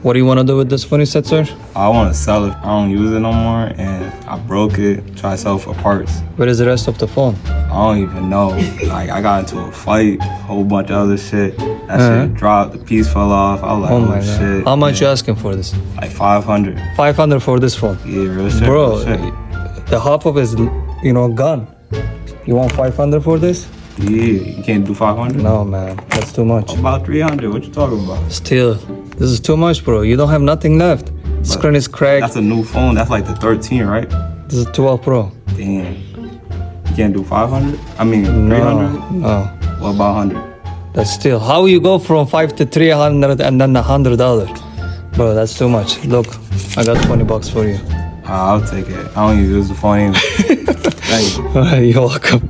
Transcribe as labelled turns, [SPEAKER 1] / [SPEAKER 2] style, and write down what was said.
[SPEAKER 1] What do you want to do with this phone, you said, sir?
[SPEAKER 2] I want to sell it. I don't use it no more, and I broke it. Try to sell it for parts.
[SPEAKER 1] Where is the rest of the phone?
[SPEAKER 2] I don't even know. Like, I got into a fight, a whole bunch of other shit. That shit dropped. The piece fell off. I was like,
[SPEAKER 1] Oh my
[SPEAKER 2] shit.
[SPEAKER 1] god. How much you asking for this?
[SPEAKER 2] Like 500.
[SPEAKER 1] 500 for this phone.
[SPEAKER 2] Yeah, real shit.
[SPEAKER 1] Bro,
[SPEAKER 2] real shit.
[SPEAKER 1] the half of it is, gone. You want 500 for this?
[SPEAKER 2] Yeah, you can't do 500?
[SPEAKER 1] No, man. That's too much.
[SPEAKER 2] About 300. What you talking about?
[SPEAKER 1] Still, this is too much, bro. You don't have nothing left. Screen is cracked.
[SPEAKER 2] That's a new phone. That's like the 13, right?
[SPEAKER 1] This is 12 Pro.
[SPEAKER 2] Damn. You can't do 500? I mean, 300?
[SPEAKER 1] No.
[SPEAKER 2] What about 100?
[SPEAKER 1] That's still. How you go from 5 to 300 and then $100? Bro, that's too much. Look, I got $20 for you.
[SPEAKER 2] I'll take it. I don't even use the phone anyway. Thank you.
[SPEAKER 1] You're welcome.